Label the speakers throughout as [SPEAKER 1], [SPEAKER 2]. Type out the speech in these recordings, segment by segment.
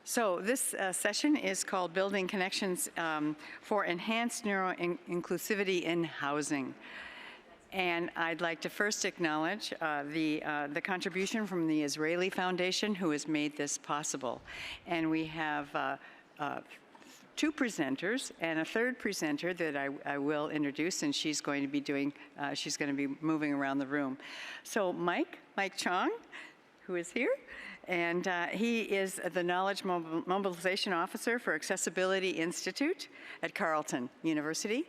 [SPEAKER 1] So this session is called Building Connections for Enhanced Neuroinclusivity in Housing. And I'd like to first acknowledge the contribution from the Azrieli Foundation, who has made this possible. And we have two presenters and a third presenter that I will introduce, and she's going to be moving around the room. So Mike Chong, who is here, and he is the Knowledge Mobilization Officer for Accessibility Institute at Carleton University.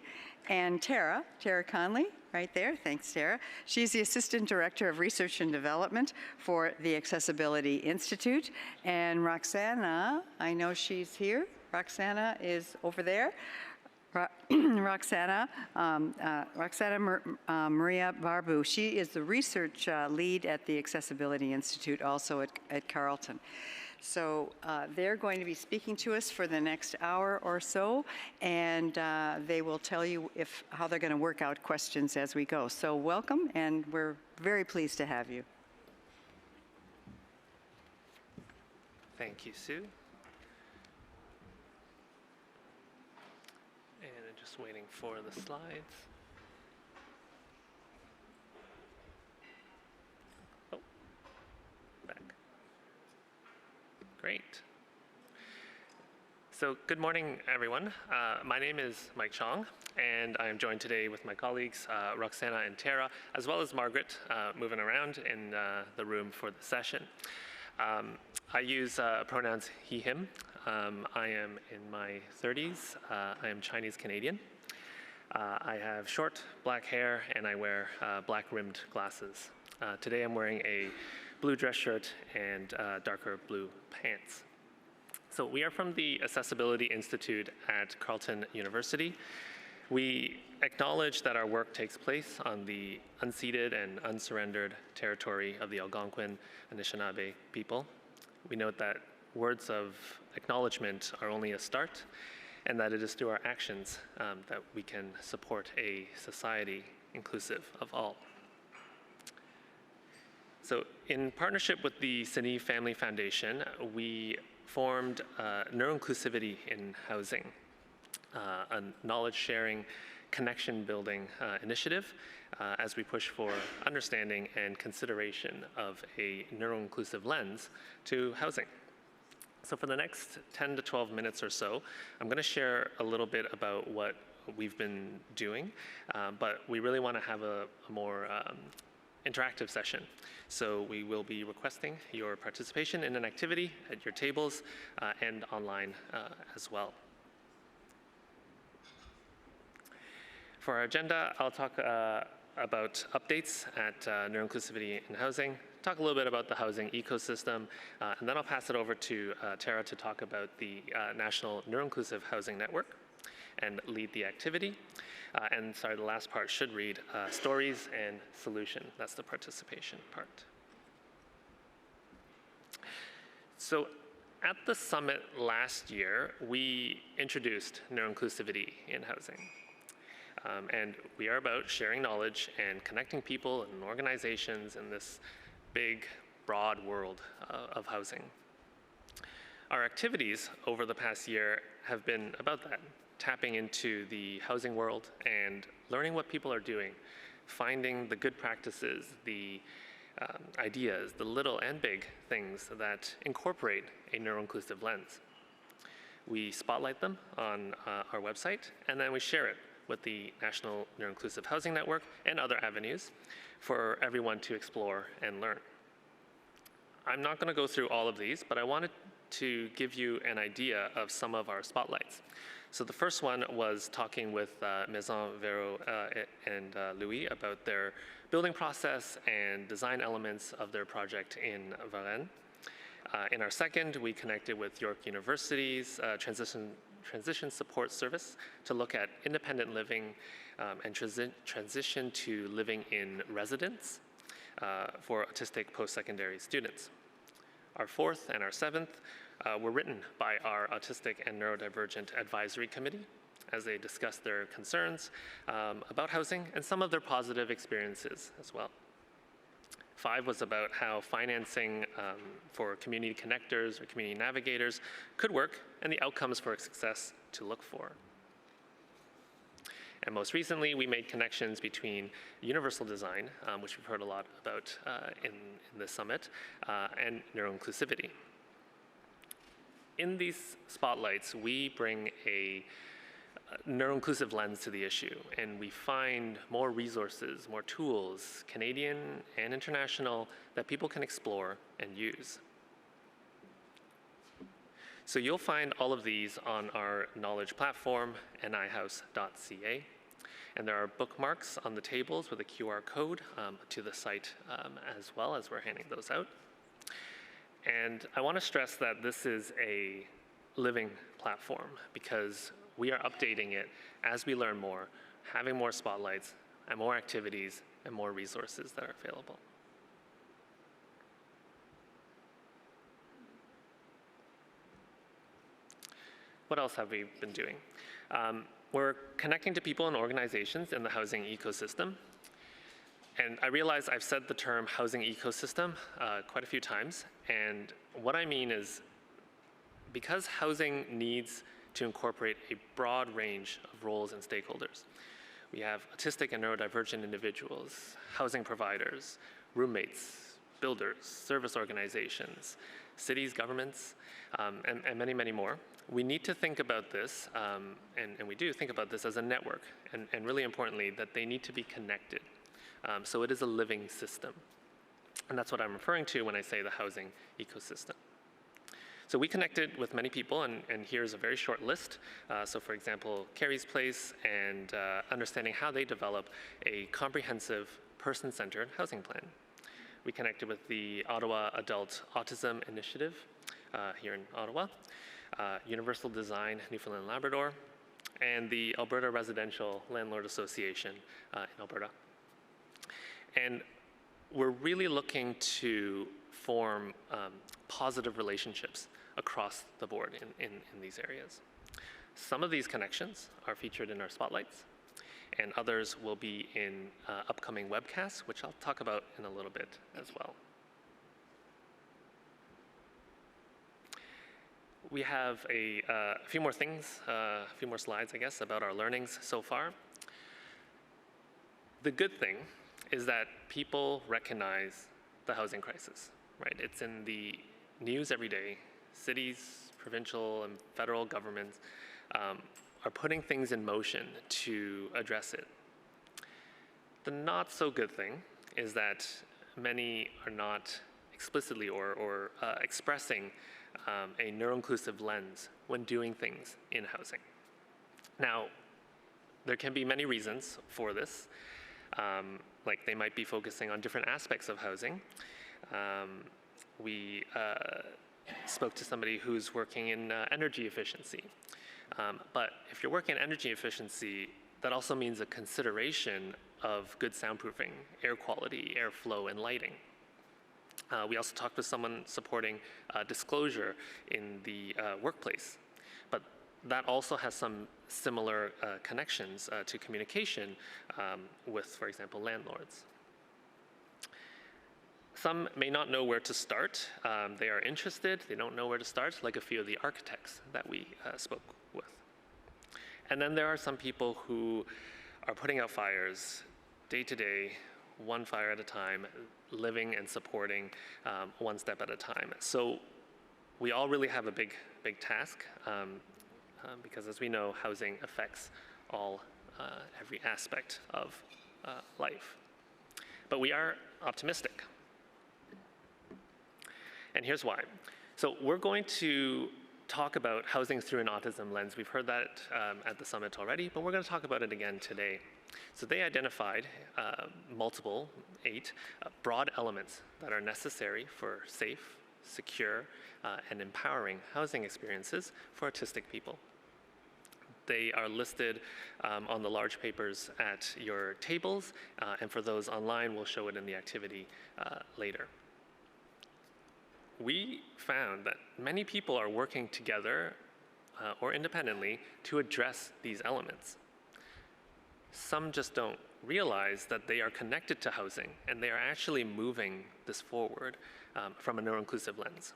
[SPEAKER 1] And Tara Conley, right there, thanks Tara. She's the Assistant Director of Research and Development for the Accessibility Institute. And Roxana, I know she's here. Roxana is over there. Roxana Maria Barbu. She is the research lead at the Accessibility Institute, also at Carleton. So they're going to be speaking to us for the next hour or so, and they will tell you how they're going to work out questions as we go. So welcome, and we're very pleased to have you.
[SPEAKER 2] Thank you, Sue. Waiting for the slides. Oh, back. Great. So good morning, everyone. My name is Mike Chong, and I am joined today with my colleagues, Roxana and Tara, as well as Margaret, moving around in the room for the session. I use pronouns he, him. I am in my 30s. I am Chinese Canadian. I have short black hair and I wear black rimmed glasses. Today I'm wearing a blue dress shirt and darker blue pants. So we are from the Accessibility Institute at Carleton University. We acknowledge that our work takes place on the unceded and unsurrendered territory of the Algonquin Anishinaabe people. We note that words of acknowledgement are only a start, and that it is through our actions that we can support a society inclusive of all. So in partnership with the Cine Family Foundation, we formed Neuroinclusivity in Housing, a knowledge-sharing, connection-building initiative as we push for understanding and consideration of a neuroinclusive lens to housing. So for the next 10 to 12 minutes or so, I'm going to share a little bit about what we've been doing, but we really want to have a more interactive session. So we will be requesting your participation in an activity at your tables and online as well. For our agenda, I'll talk about updates at Neuroinclusivity in Housing, talk a little bit about the housing ecosystem, and then I'll pass it over to Tara to talk about the National Neuroinclusive Housing Network and lead the activity. And sorry, the last part should read Stories and Solution. That's the participation part. So at the summit last year, we introduced Neuroinclusivity in Housing. And we are about sharing knowledge and connecting people and organizations in this big, broad world of housing. Our activities over the past year have been about that, tapping into the housing world and learning what people are doing, finding the good practices, the ideas, the little and big things that incorporate a neuroinclusive lens. We spotlight them on our website, and then we share it with the National Neuroinclusive Housing Network and other avenues for everyone to explore and learn. I'm not going to go through all of these, but I wanted to give you an idea of some of our spotlights. So the first one was talking with Maison Vero and Louis about their building process and design elements of their project in Varennes. In our second, we connected with York University's Transition Support Service to look at independent living and transition to living in residence for autistic post-secondary students. Our fourth and our seventh were written by our Autistic and Neurodivergent Advisory Committee as they discussed their concerns about housing and some of their positive experiences as well. 5 was about how financing for community connectors or community navigators could work and the outcomes for success to look for. And most recently, we made connections between universal design, which we've heard a lot about in this summit, and neuroinclusivity. In these spotlights, we bring a neuroinclusive lens to the issue, and we find more resources, more tools, Canadian and international, that people can explore and use. So you'll find all of these on our knowledge platform, nihouse.ca. And there are bookmarks on the tables with a QR code to the site as well, as we're handing those out. And I want to stress that this is a living platform because we are updating it as we learn more, having more spotlights and more activities and more resources that are available. What else have we been doing? We're connecting to people and organizations in the housing ecosystem. And I realize I've said the term housing ecosystem quite a few times. And what I mean is because housing needs to incorporate a broad range of roles and stakeholders. We have autistic and neurodivergent individuals, housing providers, roommates, builders, service organizations, cities, governments, and many, many more. We need to think about this, and we do think about this as a network, and really importantly, that they need to be connected. So it is a living system. And that's what I'm referring to when I say the housing ecosystem. So we connected with many people, and here's a very short list. So for example, Carrie's Place, and understanding how they develop a comprehensive person-centered housing plan. We connected with the Ottawa Adult Autism Initiative here in Ottawa, Universal Design Newfoundland and Labrador, and the Alberta Residential Landlord Association in Alberta. And we're really looking to form positive relationships across the board in these areas. Some of these connections are featured in our spotlights, and others will be in upcoming webcasts, which I'll talk about in a little bit as well. We have a few more things, a few more slides, I guess, about our learnings so far. The good thing is that people recognize the housing crisis, right? It's in the news every day. Cities, provincial and federal governments are putting things in motion to address it. The not so good thing is that many are not explicitly or expressing a neuroinclusive lens when doing things in housing. Now, there can be many reasons for this. Like they might be focusing on different aspects of housing. We spoke to somebody who's working in energy efficiency. But if you're working in energy efficiency, that also means a consideration of good soundproofing, air quality, airflow, and lighting. We also talked with someone supporting disclosure in the workplace. But that also has some similar connections to communication with, for example, landlords. Some may not know where to start. They are interested, they don't know where to start, like a few of the architects that we spoke with. And then there are some people who are putting out fires day to day, one fire at a time, living and supporting one step at a time. So we all really have a big task because as we know, housing affects every aspect of life. But we are optimistic. And here's why. So we're going to talk about housing through an autism lens. We've heard that at the summit already, but we're going to talk about it again today. So they identified multiple, 8, broad elements that are necessary for safe, secure, and empowering housing experiences for autistic people. They are listed on the large papers at your tables, and for those online, we'll show it in the activity later. We found that many people are working together or independently to address these elements. some just don't realize that they are connected to housing, and they are actually moving this forward from a neuroinclusive lens.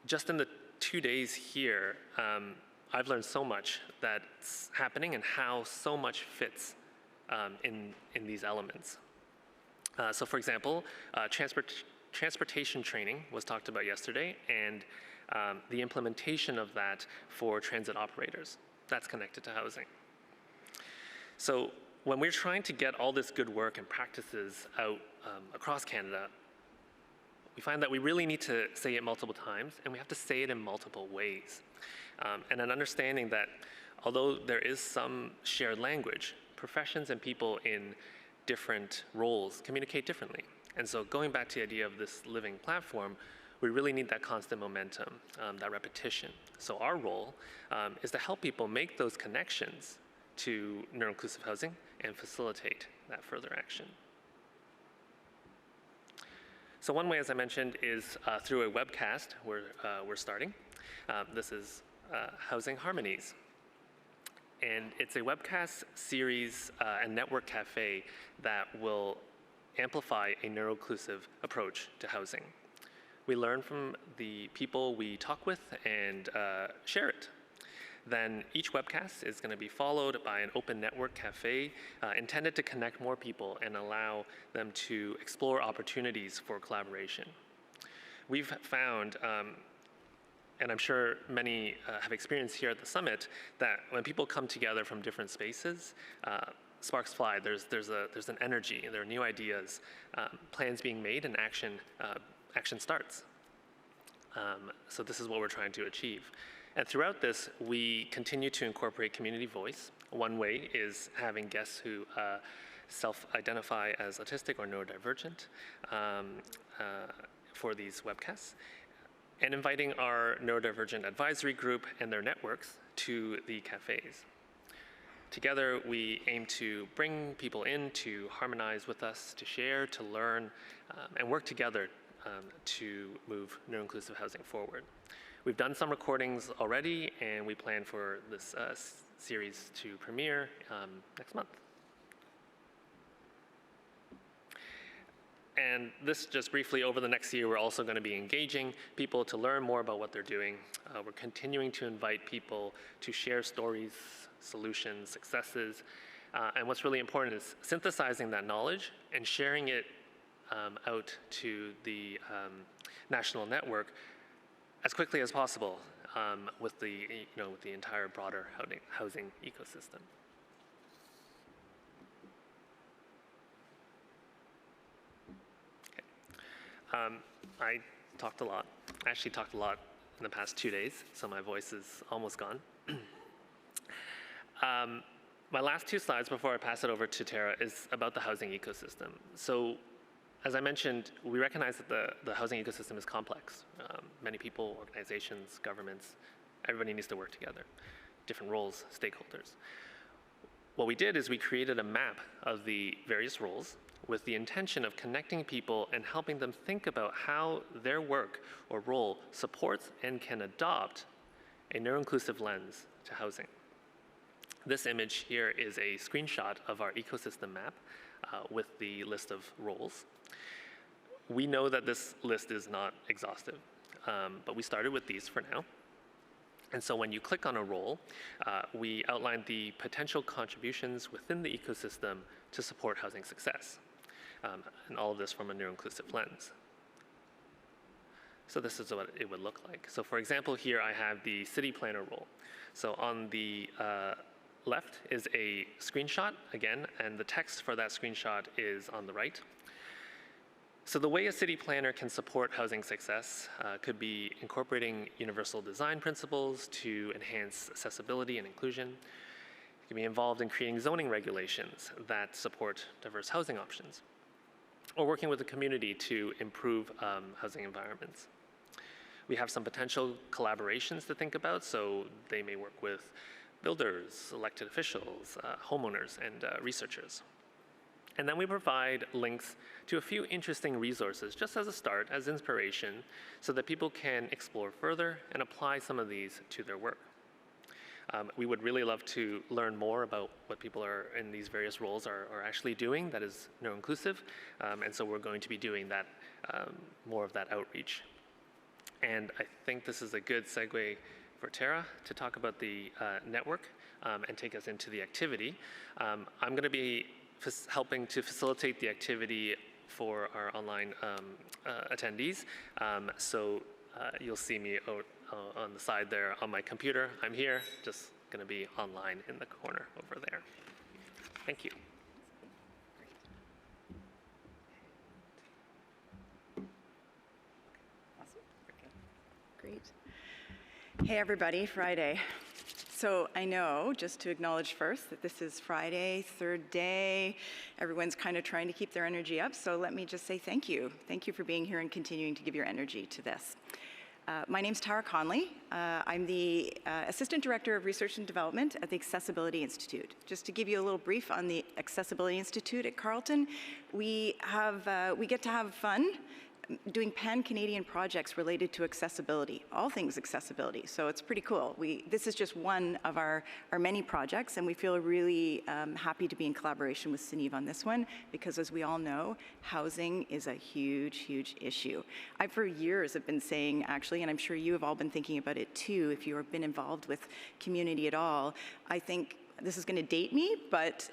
[SPEAKER 2] Just in the 2 days here, I've learned so much that's happening and how so much fits in these elements. So for example, transportation training was talked about yesterday, and the implementation of that for transit operators. That's connected to housing. So when we're trying to get all this good work and practices out across Canada, we find that we really need to say it multiple times, and we have to say it in multiple ways. And an understanding that although there is some shared language, professions and people in different roles communicate differently. And so going back to the idea of this living platform, we really need that constant momentum, that repetition. So our role is to help people make those connections to neuroinclusive housing and facilitate that further action. So one way, as I mentioned, is through a webcast we're starting. This is Housing Harmonies. And it's a webcast series and network cafe that will amplify a neuroinclusive approach to housing. We learn from the people we talk with and share it. Then each webcast is going to be followed by an open network cafe intended to connect more people and allow them to explore opportunities for collaboration. We've found, and I'm sure many have experienced here at the summit, that when people come together from different spaces, sparks fly. There's an energy, there are new ideas, plans being made, and action starts. So this is what we're trying to achieve. And throughout this, we continue to incorporate community voice. One way is having guests who self-identify as autistic or neurodivergent for these webcasts, and inviting our neurodivergent advisory group and their networks to the cafes. Together, we aim to bring people in to harmonize with us, to share, to learn, and work together to move neuroinclusive housing forward. We've done some recordings already, and we plan for this series to premiere next month. And this, just briefly, over the next year, we're also going to be engaging people to learn more about what they're doing. We're continuing to invite people to share stories, solutions, successes. And what's really important is synthesizing that knowledge and sharing it out to the national network as quickly as possible with the entire broader housing ecosystem. Okay. I talked a lot. I actually talked a lot in the past 2 days, so my voice is almost gone. My last 2 slides before I pass it over to Tara is about the housing ecosystem. So, as I mentioned, we recognize that the housing ecosystem is complex. Many people, organizations, governments, everybody needs to work together. Different roles, stakeholders. What we did is we created a map of the various roles with the intention of connecting people and helping them think about how their work or role supports and can adopt a neuroinclusive lens to housing. This image here is a screenshot of our ecosystem map with the list of roles. We know that this list is not exhaustive, but we started with these for now. And so when you click on a role, we outline the potential contributions within the ecosystem to support housing success, and all of this from a neuroinclusive lens. So this is what it would look like. So for example, here I have the city planner role. So on the left is a screenshot, again, and the text for that screenshot is on the right. So the way a city planner can support housing success could be incorporating universal design principles to enhance accessibility and inclusion. It can be involved in creating zoning regulations that support diverse housing options, or working with the community to improve housing environments. We have some potential collaborations to think about, so they may work with builders, elected officials, homeowners, and researchers. And then we provide links to a few interesting resources just as a start, as inspiration, so that people can explore further and apply some of these to their work. We would really love to learn more about what people are in these various roles are actually doing that is neuroinclusive, and so we're going to be doing that, more of that outreach. And I think this is a good segue for Tara to talk about the network and take us into the activity. I'm going to be helping to facilitate the activity for our online attendees. So you'll see me out on the side there on my computer. I'm here, just going to be online in the corner over there. Thank you.
[SPEAKER 1] Great. Hey everybody, Friday. So I know, just to acknowledge first, that this is Friday, third day. Everyone's kind of trying to keep their energy up, so let me just say thank you. Thank you for being here and continuing to give your energy to this. My name's Tara Conley. I'm the Assistant Director of Research and Development at the Accessibility Institute. Just to give you a little brief on the Accessibility Institute at Carleton, we get to have fun doing pan-Canadian projects related to accessibility, all things accessibility, so it's pretty cool. This is just one of our many projects, and we feel really happy to be in collaboration with CNIV on this one, because as we all know, housing is a huge, huge issue. I, for years, have been saying, actually, and I'm sure you have all been thinking about it too, if you've been involved with community at all, I think this is gonna date me, but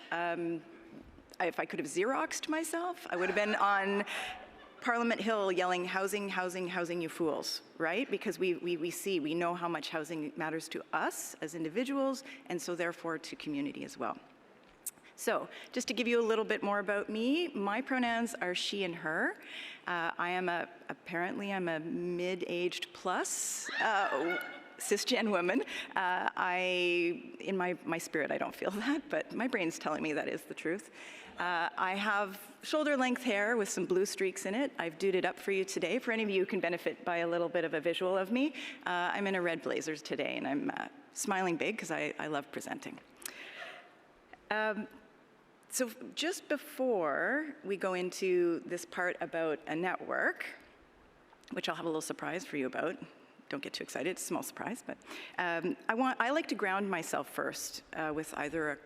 [SPEAKER 1] if I could have Xeroxed myself, I would have been on Parliament Hill yelling, housing, housing, housing, you fools, right? Because we know how much housing matters to us as individuals, and so therefore to community as well. So just to give you a little bit more about me, my pronouns are she and her. Apparently I'm a mid-aged plus cisgen woman. In my spirit, I don't feel that, but my brain's telling me that is the truth. I have shoulder-length hair with some blue streaks in it. I've duded up for you today. For any of you who can benefit by a little bit of a visual of me, I'm in a red blazers today, and I'm smiling big because I love presenting. So just before we go into this part about a network, which I'll have a little surprise for you about, don't get too excited, it's a small surprise, but I like to ground myself first with either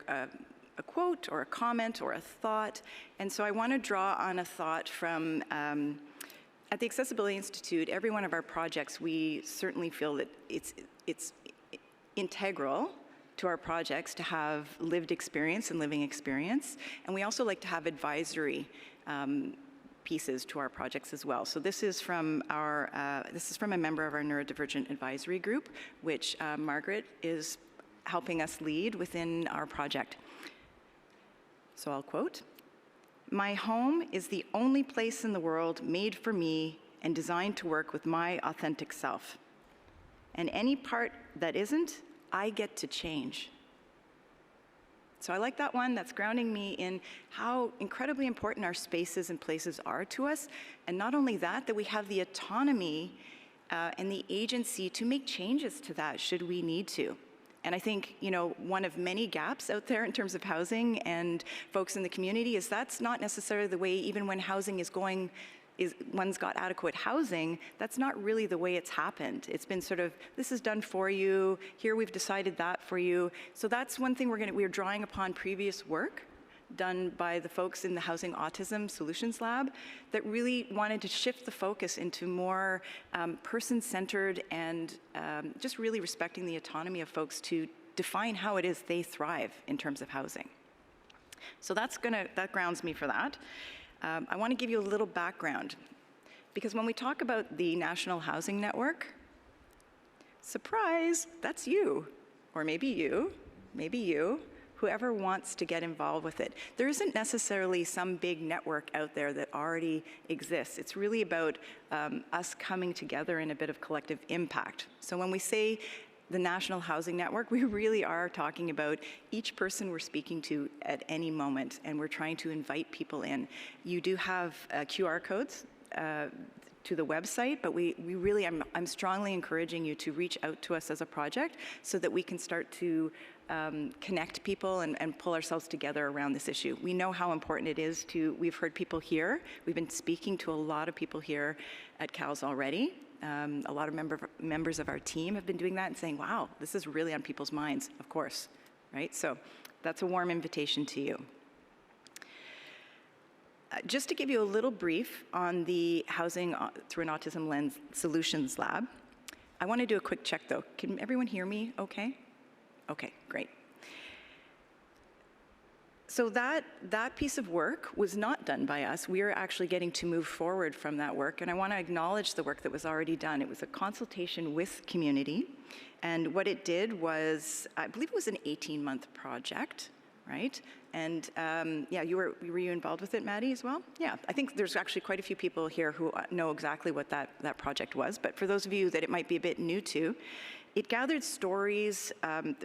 [SPEAKER 1] a quote or a comment or a thought, and so I want to draw on a thought from, at the Accessibility Institute, every one of our projects, we certainly feel that it's integral to our projects to have lived experience and living experience, and we also like to have advisory pieces to our projects as well. So this is from a member of our neurodivergent advisory group, which Margaret is helping us lead within our project. So I'll quote, "My home is the only place in the world made for me and designed to work with my authentic self. And any part that isn't, I get to change." So I like that one. That's grounding me in how incredibly important our spaces and places are to us. And not only that, that we have the autonomy and the agency to make changes to that should we need to. And I think, one of many gaps out there in terms of housing and folks in the community is that's not necessarily the way, even when housing one's got adequate housing, that's not really the way it's happened. It's been sort of, this is done for you, here we've decided that for you. So that's one thing we're drawing upon previous work done by the folks in the Housing Autism Solutions Lab that really wanted to shift the focus into more person-centered and just really respecting the autonomy of folks to define how it is they thrive in terms of housing. So that grounds me for that. I want to give you a little background, because when we talk about the National Housing Network, surprise, that's you, or maybe you, whoever wants to get involved with it. There isn't necessarily some big network out there that already exists. It's really about us coming together in a bit of collective impact. So when we say the National Housing Network, we really are talking about each person we're speaking to at any moment, and we're trying to invite people in. You do have QR codes to the website, but I'm strongly encouraging you to reach out to us as a project so that we can start to connect people and pull ourselves together around this issue. We know how important it is we've heard people here, we've been speaking to a lot of people here at CALS already,
[SPEAKER 3] A lot of members of our team have been doing that and saying, wow, this is really on people's minds, of course, right? So that's a warm invitation to you. Just to give you a little brief on the Housing Through an Autism Lens Solutions Lab, I want to do a quick check though. Can everyone hear me okay? Okay, great. So that piece of work was not done by us. We are actually getting to move forward from that work, and I want to acknowledge the work that was already done. It was a consultation with community, and what it did was, I believe it was an 18-month project, right? And yeah, were you involved with it, Maddie, as well? Yeah, I think there's actually quite a few people here who know exactly what that project was, but for those of you that it might be a bit new to, it gathered stories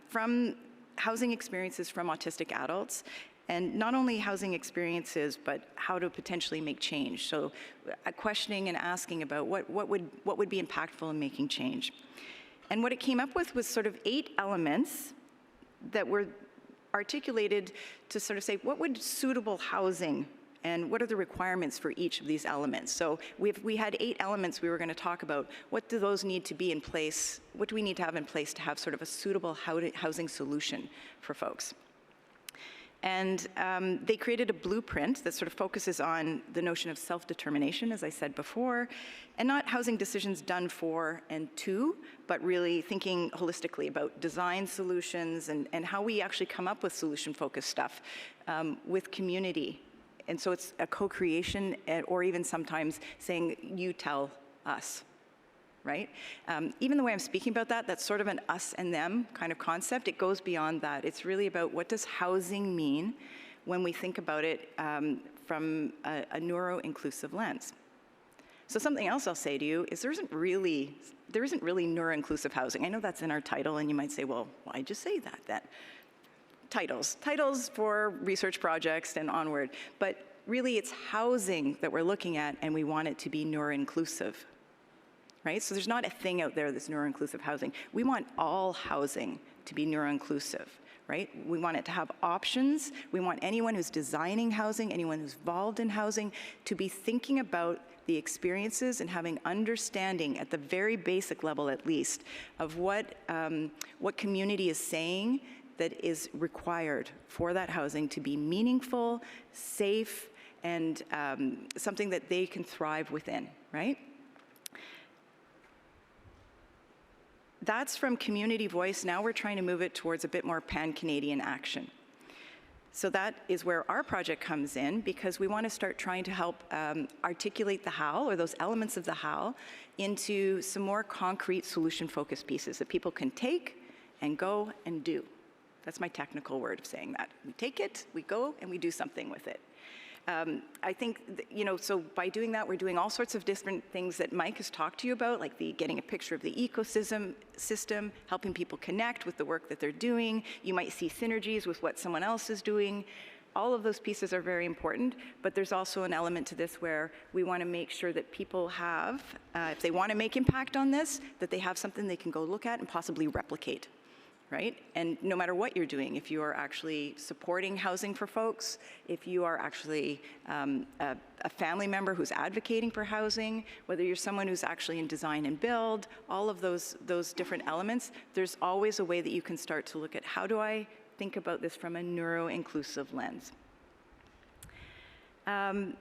[SPEAKER 3] from housing experiences from autistic adults, and not only housing experiences, but how to potentially make change. So questioning and asking about what would be impactful in making change. And what it came up with was sort of 8 elements that were articulated to sort of say, what would suitable housing and what are the requirements for each of these elements? So we had 8 elements we were going to talk about. What do those need to be in place? What do we need to have in place to have sort of a suitable housing solution for folks? And they created a blueprint that sort of focuses on the notion of self-determination, as I said before, and not housing decisions done for and to, but really thinking holistically about design solutions and how we actually come up with solution-focused stuff with community. And so it's a co-creation, or even sometimes saying, you tell us. Right? Even the way I'm speaking about that, that's sort of an us and them kind of concept. It goes beyond that. It's really about what does housing mean when we think about it from a neuro-inclusive lens. So something else I'll say to you is there isn't really neuro-inclusive housing. I know that's in our title, and you might say, well, why'd you say that? Titles for research projects and onward. But really, it's housing that we're looking at, and we want it to be neuro-inclusive. Right? So there's not a thing out there that's neuro-inclusive housing. We want all housing to be neuro-inclusive, right? We want it to have options. We want anyone who's designing housing, anyone who's involved in housing, to be thinking about the experiences and having understanding at the very basic level, at least, of what community is saying that is required for that housing to be meaningful, safe, and something that they can thrive within, right? That's from community voice. Now we're trying to move it towards a bit more pan-Canadian action. So that is where our project comes in, because we want to start trying to help articulate the how, or those elements of the how, into some more concrete solution-focused pieces that people can take and go and do. That's my technical word of saying that. We take it, we go, and we do something with it. I think, so by doing that, we're doing all sorts of different things that Mike has talked to you about, like getting a picture of the ecosystem, helping people connect with the work that they're doing. You might see synergies with what someone else is doing. All of those pieces are very important, but there's also an element to this where we want to make sure that people have, if they want to make impact on this, that they have something they can go look at and possibly replicate. Right? And no matter what you're doing, if you are actually supporting housing for folks, if you are actually a family member who's advocating for housing, whether you're someone who's actually in design and build, all of those different elements, there's always a way that you can start to look at how do I think about this from a neuro-inclusive lens. So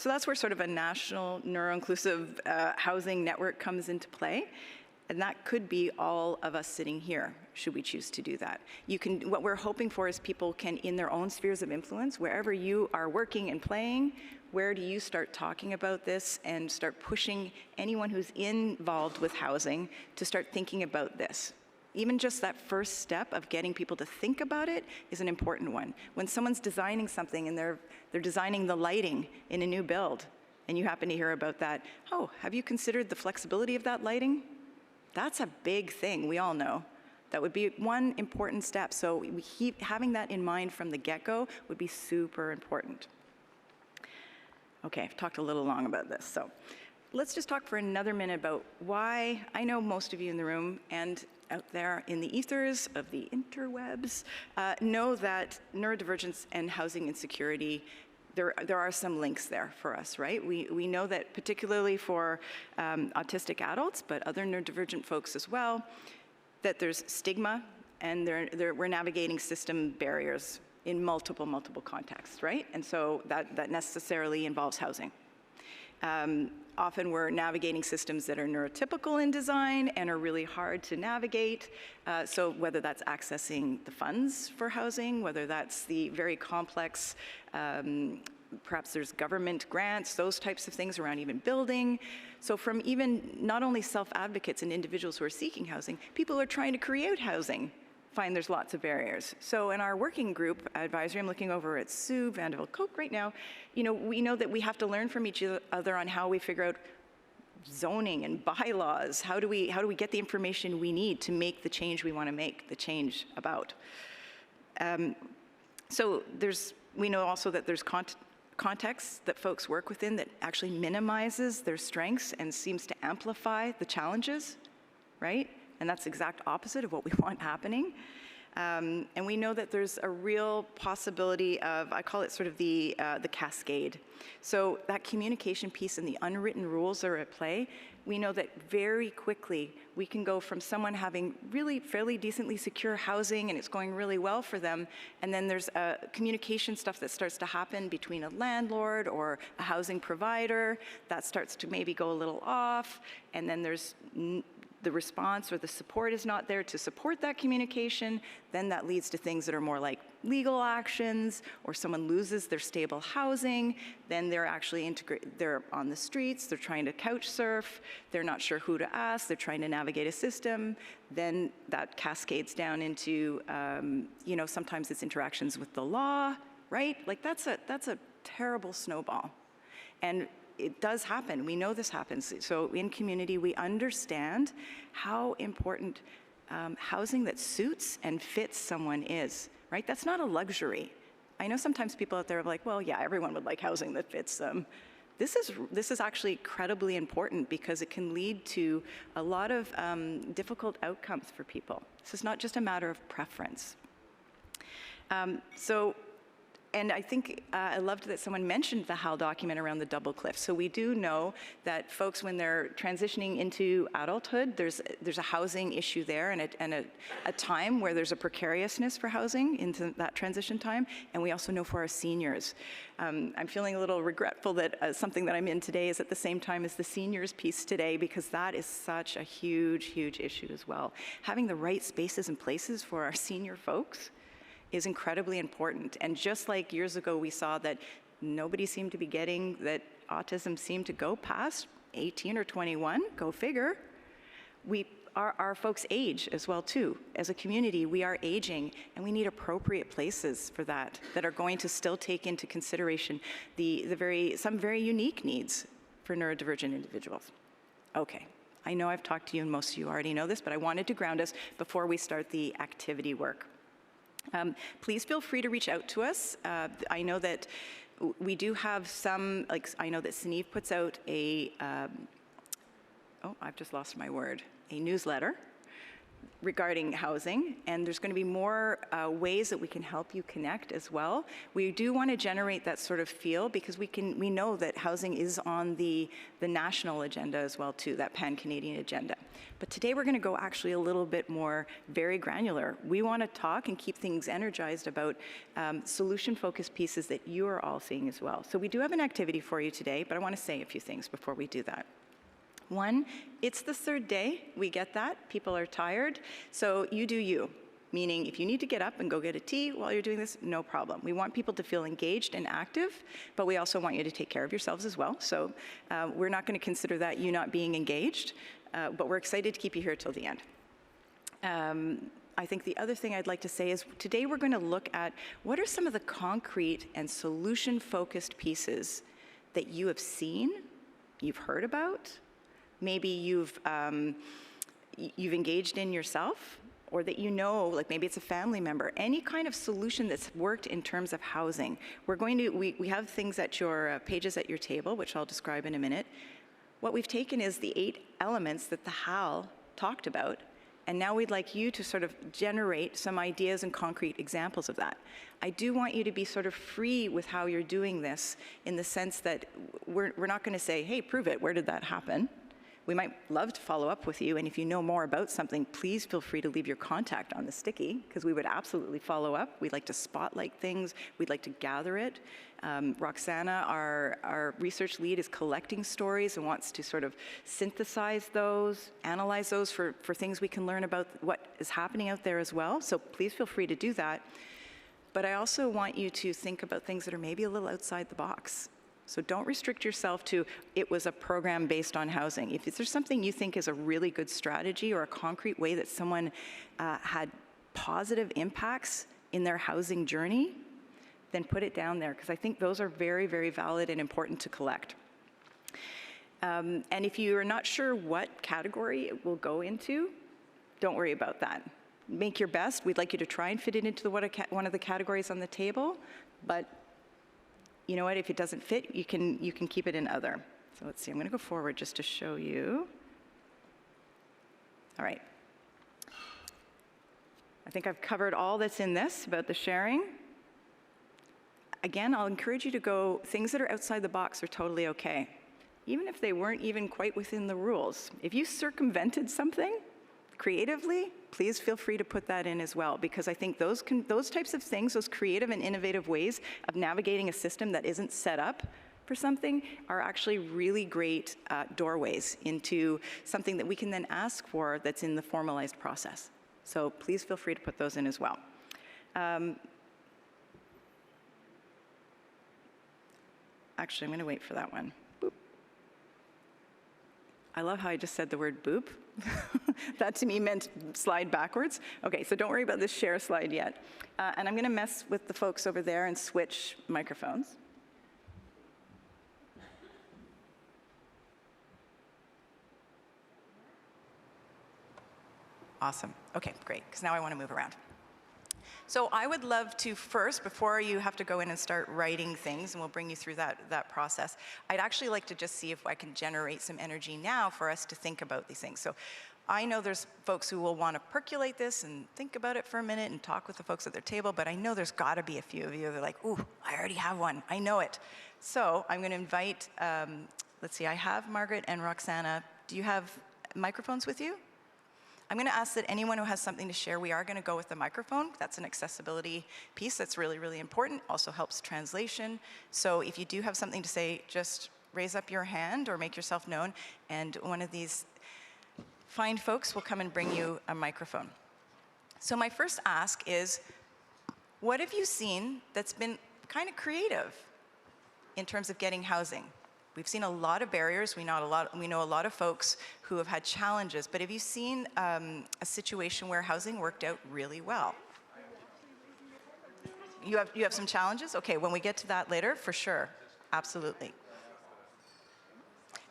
[SPEAKER 3] that's where sort of a national neuro-inclusive housing network comes into play. And that could be all of us sitting here, should we choose to do that. What we're hoping for is people can, in their own spheres of influence, wherever you are working and playing, where do you start talking about this and start pushing anyone who's involved with housing to start thinking about this. Even just that first step of getting people to think about it is an important one. When someone's designing something and they're designing the lighting in a new build, and you happen to hear about that, oh, have you considered the flexibility of that lighting? That's a big thing, we all know. That would be one important step. So having that in mind from the get-go would be super important. Okay, I've talked a little long about this. So let's just talk for another minute about why I know most of you in the room and out there in the ethers of the interwebs know that neurodivergence and housing insecurity there are some links there for us, right? We know that particularly for autistic adults, but other neurodivergent folks as well, that there's stigma and we're navigating system barriers in multiple contexts, right? And so that necessarily involves housing. Often we're navigating systems that are neurotypical in design and are really hard to navigate. So whether that's accessing the funds for housing, whether that's the very complex, perhaps there's government grants, those types of things around even building. So from even not only self-advocates and individuals who are seeking housing, people who are trying to create housing find there's lots of barriers. So in our working group advisory, I'm looking over at Sue Vanderbilt-Koch right now, we know that we have to learn from each other on how we figure out zoning and bylaws. How do we get the information we need to make the change we want to make, the change about? So we know also that there's context that folks work within that actually minimizes their strengths and seems to amplify the challenges, right? And that's the exact opposite of what we want happening. And we know that there's a real possibility of, I call it sort of the cascade. So that communication piece and the unwritten rules are at play. We know that very quickly we can go from someone having really fairly decently secure housing and it's going really well for them, and then there's communication stuff that starts to happen between a landlord or a housing provider that starts to maybe go a little off, and then there's the response or the support is not there to support that communication, then that leads to things that are more like legal actions, or someone loses their stable housing, then they're actually they're on the streets, they're trying to couch surf, they're not sure who to ask, they're trying to navigate a system, then that cascades down into, sometimes it's interactions with the law, right? Like that's a terrible snowball. And it does happen. We know this happens. So in community, we understand how important housing that suits and fits someone is, right? That's not a luxury. I know sometimes people out there are like, well, yeah, everyone would like housing that fits them. This is actually incredibly important because it can lead to a lot of difficult outcomes for people. This is not just a matter of preference. And I think I loved that someone mentioned the HAL document around the double cliff. So we do know that folks, when they're transitioning into adulthood, there's a housing issue there and a time where there's a precariousness for housing into that transition time. And we also know for our seniors. I'm feeling a little regretful that something that I'm in today is at the same time as the seniors piece today, because that is such a huge, huge issue as well. Having the right spaces and places for our senior folks is incredibly important. And just like years ago we saw that nobody seemed to be getting that autism seemed to go past 18 or 21, go figure, our folks age as well too. As a community, we are aging and we need appropriate places for that are going to still take into consideration some very unique needs for neurodivergent individuals. Okay, I know I've talked to you and most of you already know this, but I wanted to ground us before we start the activity work. Please feel free to reach out to us. I know that we do have some, I know that Sneeve puts out I've just lost my word, a newsletter regarding housing, and there's going to be more ways that we can help you connect as well. We do want to generate that sort of feel because we know that housing is on the national agenda as well too, that pan-Canadian agenda. But today we're going to go actually a little bit more very granular. We want to talk and keep things energized about solution-focused pieces that you are all seeing as well. So we do have an activity for you today, but I want to say a few things before we do that. One, it's the third day. We get that. People are tired. So you do you. Meaning, if you need to get up and go get a tea while you're doing this, no problem. We want people to feel engaged and active, but we also want you to take care of yourselves as well. So we're not going to consider that you not being engaged, but we're excited to keep you here till the end. I think the other thing I'd like to say is today we're going to look at what are some of the concrete and solution-focused pieces that you have seen, you've heard about, maybe you've engaged in yourself, or that like maybe it's a family member, any kind of solution that's worked in terms of housing. We have things at your pages at your table, which I'll describe in a minute. What we've taken is the 8 elements that the HAL talked about, And now we'd like you to sort of generate some ideas and concrete examples of that. I do want you to be sort of free with how you're doing this, in the sense that we're not going to say, hey, prove it, where did that happen? We might love to follow up with you, and if you know more about something, please feel free to leave your contact on the sticky, because we would absolutely follow up. We'd like to spotlight things. We'd like to gather it. Roxana, our research lead, is collecting stories and wants to sort of synthesize those, analyze those for things we can learn about what is happening out there as well. So please feel free to do that. But I also want you to think about things that are maybe a little outside the box. So don't restrict yourself to, it was a program based on housing. If there's something you think is a really good strategy or a concrete way that someone had positive impacts in their housing journey, then put it down there, because I think those are very, very valid and important to collect. And if you are not sure what category it will go into, don't worry about that. Make your best. We'd like you to try and fit it into one of the categories on the table, but you know what, if it doesn't fit, you can keep it in other. So let's see, I'm going to go forward just to show you. All right. I think I've covered all that's in this about the sharing. Again, I'll encourage you to go, things that are outside the box are totally okay, even if they weren't even quite within the rules. If you circumvented something creatively, please feel free to put that in as well, because I think those types of things, those creative and innovative ways of navigating a system that isn't set up for something, are actually really great doorways into something that we can then ask for that's in the formalized process. So please feel free to put those in as well. Actually, I'm going to wait for that one. Boop. I love how I just said the word boop. That to me meant slide backwards. Okay, so don't worry about this share slide yet. And I'm going to mess with the folks over there and switch microphones. Awesome. Okay, great, because now I want to move around. So I would love to first, before you have to go in and start writing things, and we'll bring you through that process, I'd actually like to just see if I can generate some energy now for us to think about these things. So I know there's folks who will want to percolate this and think about it for a minute and talk with the folks at their table, but I know there's got to be a few of you that are like, ooh, I already have one, I know it. So I'm going to invite, let's see, I have Margaret and Roxana. Do you have microphones with you? I'm going to ask that anyone who has something to share, we are going to go with the microphone. That's an accessibility piece that's really, really important. Also helps translation. So if you do have something to say, just raise up your hand or make yourself known, and one of these fine folks will come and bring you a microphone. So my first ask is, what have you seen that's been kind of creative in terms of getting housing? We've seen a lot of barriers. We know a lot of folks who have had challenges, but have you seen a situation where housing worked out really well? You have some challenges? Okay, when we get to that later, for sure, absolutely.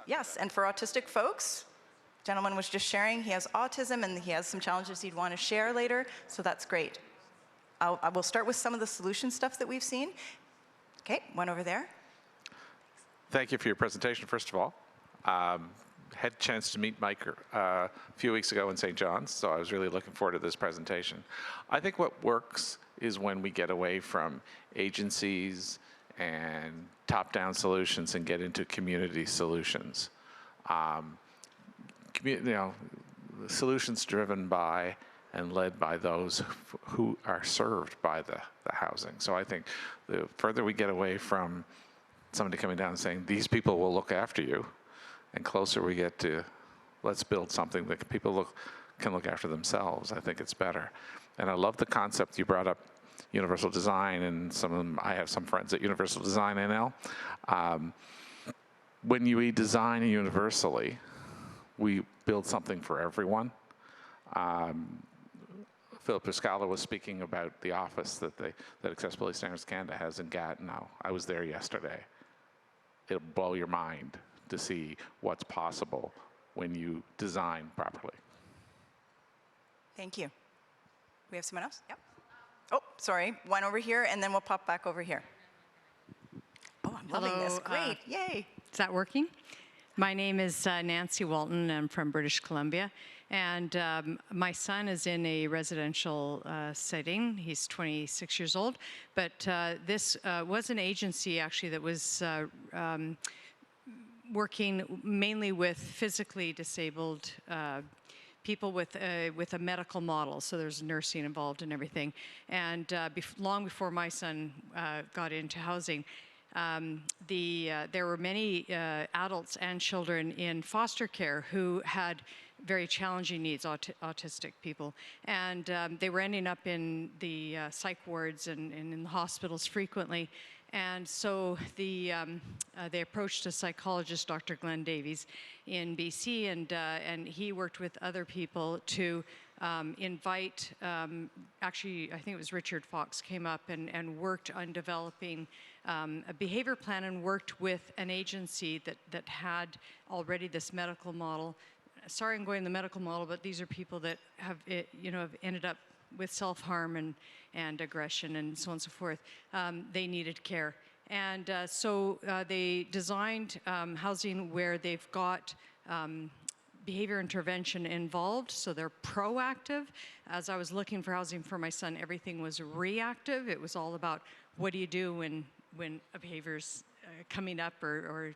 [SPEAKER 3] Yes, and for autistic folks, gentleman was just sharing, he has autism and he has some challenges he'd want to share later, so that's great. I will start with some of the solution stuff that we've seen. Okay, one over there.
[SPEAKER 4] Thank you for your presentation, first of all. Had a chance to meet Mike a few weeks ago in St. John's, so I was really looking forward to this presentation. I think what works is when we get away from agencies and top-down solutions and get into community solutions. Solutions driven by and led by those who are served by the housing. So I think the further we get away from somebody coming down and saying, these people will look after you, and closer we get to, let's build something that people can look after themselves, I think it's better. And I love the concept you brought up, universal design, and I have some friends at Universal Design NL. When we design universally, we build something for everyone. Philip Piscala was speaking about the office that Accessibility Standards Canada has in Gatineau. I was there yesterday. It'll blow your mind to see what's possible when you design properly.
[SPEAKER 3] Thank you. We have someone else? Yep. Oh, sorry, one over here, and then we'll pop back over here. Oh, I'm loving this. Great, yay.
[SPEAKER 5] Is that working? My name is Nancy Walton. I'm from British Columbia. And my son is in a residential setting. He's 26 years old. But this was an agency, actually, that was working mainly with physically disabled people with a medical model. So there's nursing involved and everything. And long before my son got into housing, there were many adults and children in foster care who had very challenging needs, autistic people. And they were ending up in the psych wards and in the hospitals frequently. And so they approached a psychologist, Dr. Glenn Davies, in BC, and he worked with other people to invite, actually, I think it was Richard Fox came up and worked on developing a behavior plan and worked with an agency that had already this medical model. Sorry I'm going the medical model, but these are people that have ended up with self-harm and aggression and so on and so forth. They needed care. And so they designed housing where they've got behavior intervention involved, so they're proactive. As I was looking for housing for my son, everything was reactive. It was all about what do you do when a behavior's coming up or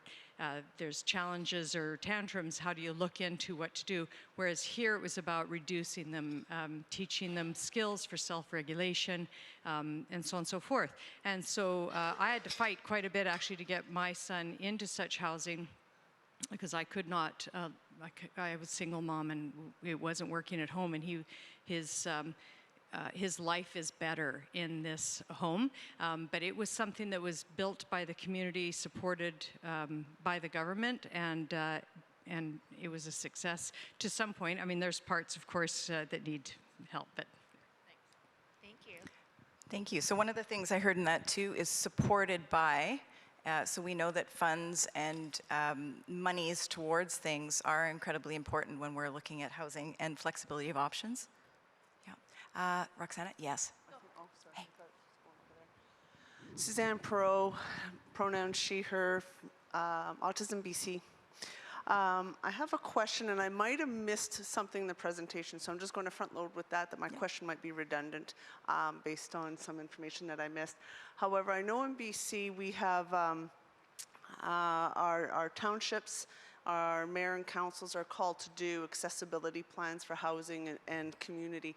[SPEAKER 5] there's challenges or tantrums, how do you look into what to do? Whereas here it was about reducing them, teaching them skills for self-regulation, and so on and so forth. And so I had to fight quite a bit actually to get my son into such housing because I could not, I was a single mom and it wasn't working at home, and his life is better in this home, but it was something that was built by the community, supported by the government, and it was a success to some point. I mean, there's parts, of course, that need help, but
[SPEAKER 6] Thank you.
[SPEAKER 3] Thank you. So one of the things I heard in that too is supported by, so we know that funds and monies towards things are incredibly important when we're looking at housing and flexibility of options. Roxana, yes. Hey.
[SPEAKER 7] Suzanne Perot, pronouns she, her, Autism BC. I have a question, and I might have missed something in the presentation, so I'm just going to front load with that my question might be redundant based on some information that I missed. However, I know in BC we have our townships, our mayor and councils are called to do accessibility plans for housing and community.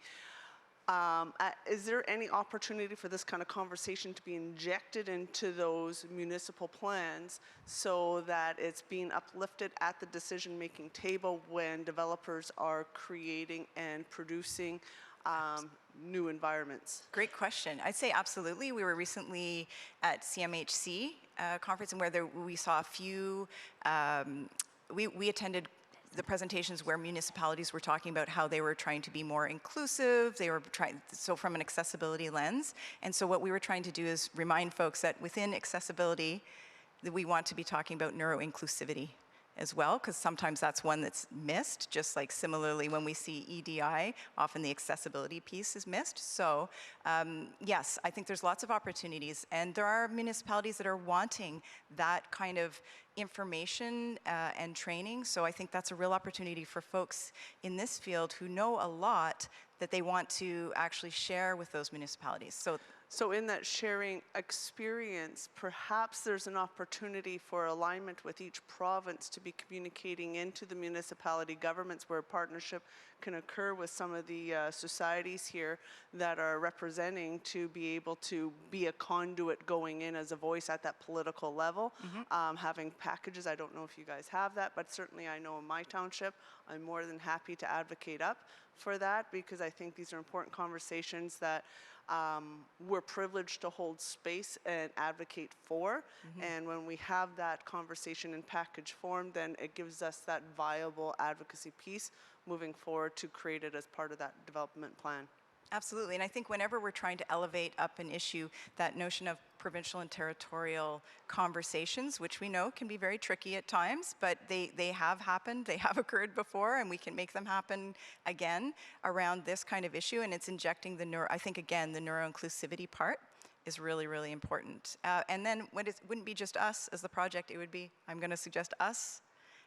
[SPEAKER 7] Is there any opportunity for this kind of conversation to be injected into those municipal plans so that it's being uplifted at the decision-making table when developers are creating and producing new environments?
[SPEAKER 3] Great question. I'd say absolutely. We were recently at CMHC conference, and where we saw a few, we attended the presentations where municipalities were talking about how they were trying to be more inclusive, they were trying, so from an accessibility lens. And so what we were trying to do is remind folks that within accessibility, that we want to be talking about neuroinclusivity as well, because sometimes that's one that's missed, just like similarly when we see EDI, often the accessibility piece is missed. So yes, I think there's lots of opportunities, and there are municipalities that are wanting that kind of information and training. So I think that's a real opportunity for folks in this field who know a lot that they want to actually share with those municipalities.
[SPEAKER 7] So in that sharing experience, perhaps there's an opportunity for alignment with each province to be communicating into the municipality governments where a partnership can occur with some of the societies here that are representing, to be able to be a conduit going in as a voice at that political level. Having packages, I don't know if you guys have that, but certainly I know in my township, I'm more than happy to advocate up for that, because I think these are important conversations that we're privileged to hold space and advocate for. And when we have that conversation in package form, then it gives us that viable advocacy piece moving forward to create it as part of that development plan.
[SPEAKER 3] Absolutely, and I think whenever we're trying to elevate up an issue, that notion of provincial and territorial conversations, which we know can be very tricky at times, but they have happened, they have occurred before, and we can make them happen again around this kind of issue, and it's injecting I think again, the neuroinclusivity part is really, really important. And then when it wouldn't be just us as the project, it would be, I'm gonna suggest us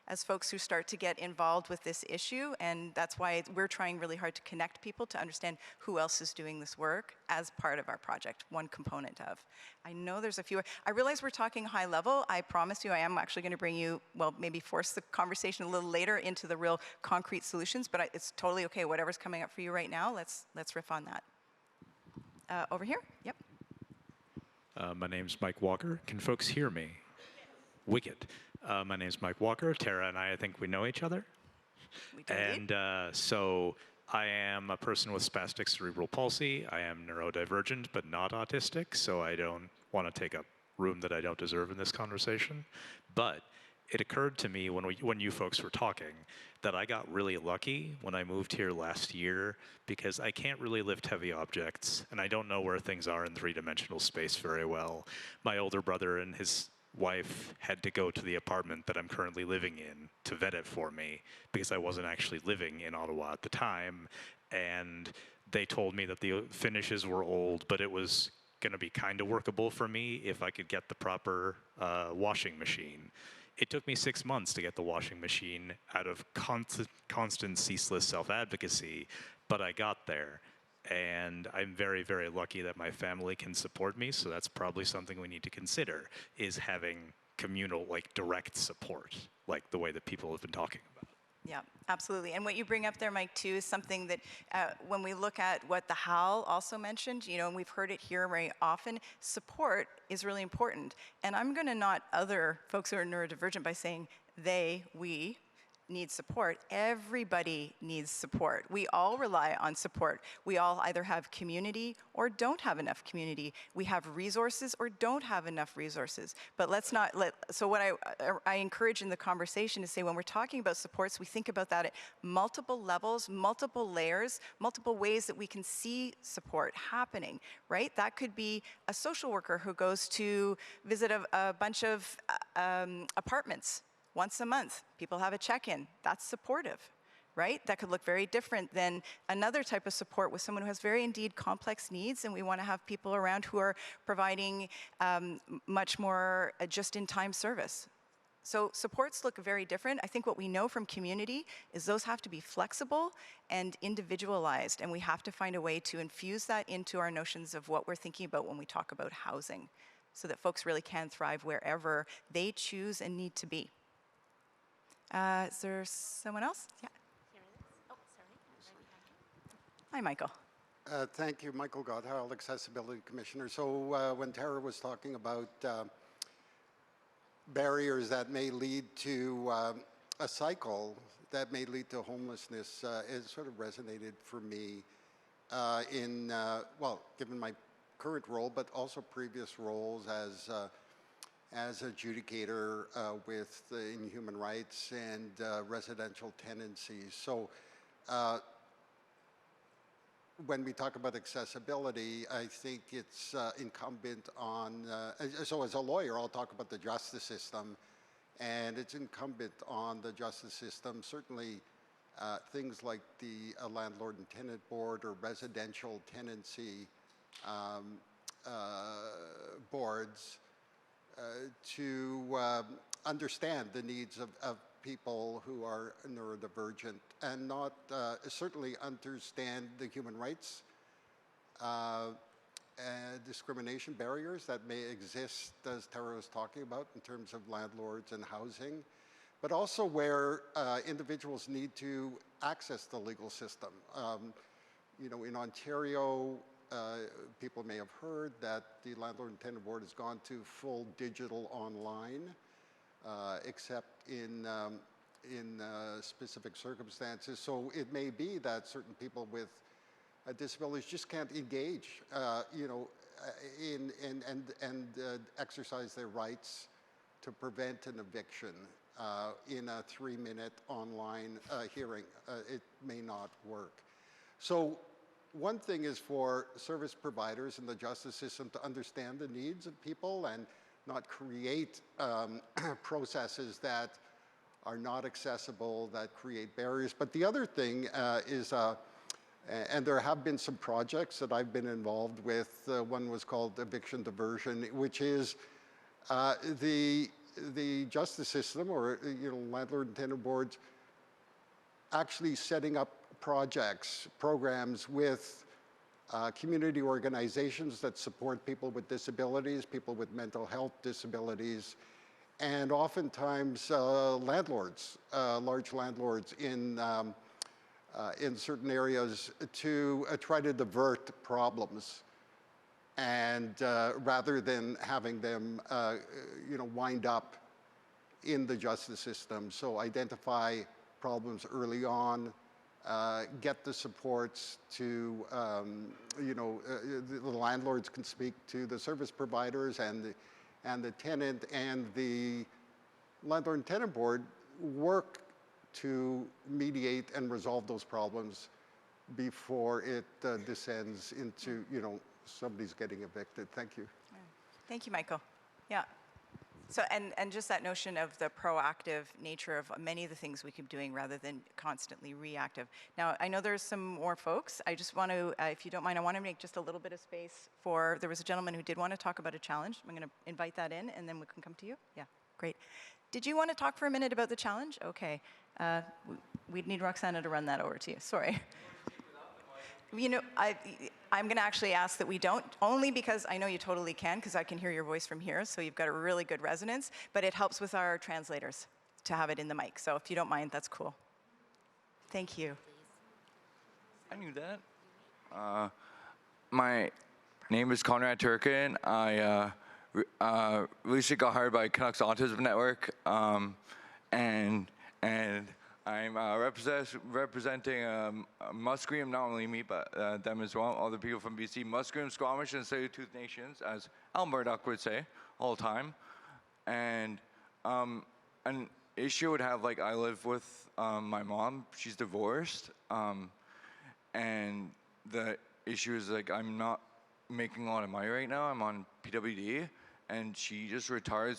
[SPEAKER 3] as folks who start to get involved with this issue, and that's why we're trying really hard to connect people to understand who else is doing this work as part of our project, one component of. I know there's a few. I realize we're talking high level. I promise you I am actually going to bring you, well, maybe force the conversation a little later into the real concrete solutions, but it's totally okay. Whatever's coming up for you right now, let's riff on that. Over here, yep.
[SPEAKER 8] My name's Mike Walker. Can folks hear me? Wicked. My name's Mike Walker. Tara and I think we know each other.
[SPEAKER 3] We do indeed.
[SPEAKER 8] And so I am a person with spastic cerebral palsy. I am neurodivergent, but not autistic, so I don't want to take up room that I don't deserve in this conversation. But it occurred to me when you folks were talking that I got really lucky when I moved here last year because I can't really lift heavy objects and I don't know where things are in three-dimensional space very well. My older brother and his wife had to go to the apartment that I'm currently living in to vet it for me because I wasn't actually living in Ottawa at the time, and they told me that the finishes were old, but it was going to be kind of workable for me if I could get the proper washing machine. It took me 6 months to get the washing machine out of constant ceaseless self-advocacy, but I got there. And I'm very, very lucky that my family can support me, so that's probably something we need to consider, is having communal, like direct support, like the way that people have been talking about.
[SPEAKER 3] Yeah, absolutely. And what you bring up there, Mike, too, is something that when we look at what the HAL also mentioned, you know, and we've heard it here very often, support is really important. And I'm going to not other folks who are neurodivergent by saying we need support. Everybody needs support. We all rely on support. We all either have community or don't have enough community. We have resources or don't have enough resources. But let's not so what I encourage in the conversation is say when we're talking about supports, we think about that at multiple levels, multiple layers, multiple ways that we can see support happening, right? That could be a social worker who goes to visit a bunch of apartments once a month. People have a check-in. That's supportive, right? That could look very different than another type of support with someone who has very indeed complex needs, and we want to have people around who are providing much more just-in-time service. So supports look very different. I think what we know from community is those have to be flexible and individualized, and we have to find a way to infuse that into our notions of what we're thinking about when we talk about housing, so that folks really can thrive wherever they choose and need to be. Is there someone else? Yeah.
[SPEAKER 6] Oh, sorry. Right behind you.
[SPEAKER 3] Hi, Michael.
[SPEAKER 9] Thank you, Michael Gotthard, Accessibility Commissioner. So when Tara was talking about barriers that may lead to a cycle that may lead to homelessness, it sort of resonated for me well, given my current role, but also previous roles as adjudicator in human rights and residential tenancies. So when we talk about accessibility, I think it's incumbent on, so as a lawyer, I'll talk about the justice system, and it's incumbent on the justice system, certainly things like the landlord and tenant board or residential tenancy boards, to understand the needs of people who are neurodivergent and not certainly understand the human rights discrimination barriers that may exist, as Tara was talking about, in terms of landlords and housing, but also where individuals need to access the legal system. You know, in Ontario, people may have heard that the Landlord and Tenant Board has gone to full digital online, except in specific circumstances. So it may be that certain people with disabilities just can't engage, you know, and exercise their rights to prevent an eviction in a 3-minute online hearing. It may not work. So one thing is for service providers in the justice system to understand the needs of people and not create processes that are not accessible, that create barriers. But the other thing is, and there have been some projects that I've been involved with. One was called Eviction Diversion, which is the the justice system, or landlord and tenant boards, actually setting up projects, programs with community organizations that support people with disabilities, people with mental health disabilities, and oftentimes landlords, large landlords in certain areas to try to divert problems, and rather than having them wind up in the justice system. So identify problems early on, get the supports to, the landlords can speak to the service providers, and the tenant, and the landlord and tenant board work to mediate and resolve those problems before it descends into, somebody's getting evicted. Thank you.
[SPEAKER 3] Thank you, Michael. Yeah. So, and just that notion of the proactive nature of many of the things we keep doing rather than constantly reactive. Now, I know there's some more folks. I just want to, if you don't mind, I want to make just a little bit of space for, there was a gentleman who did want to talk about a challenge. I'm going to invite that in, and then we can come to you. Yeah, great. Did you want to talk for a minute about the challenge? Okay. We'd need Roxana to run that over to you. Sorry. I'm going to actually ask that we don't, only because I know you totally can, because I can hear your voice from here, so you've got a really good resonance, but it helps with our translators to have it in the mic. So if you don't mind, that's cool. Thank you.
[SPEAKER 10] I knew that. My name is Conrad Turkin. I recently got hired by Canucks Autism Network, and I'm representing Musqueam, not only me, but them as well, other people from BC, Musqueam, Squamish, and Tsleil-Waututh Nations, as Al Murdoch would say all the time. And an issue I would have, like, I live with my mom, she's divorced, and the issue is, like, I'm not making a lot of money right now. I'm on PWD, and she just retired,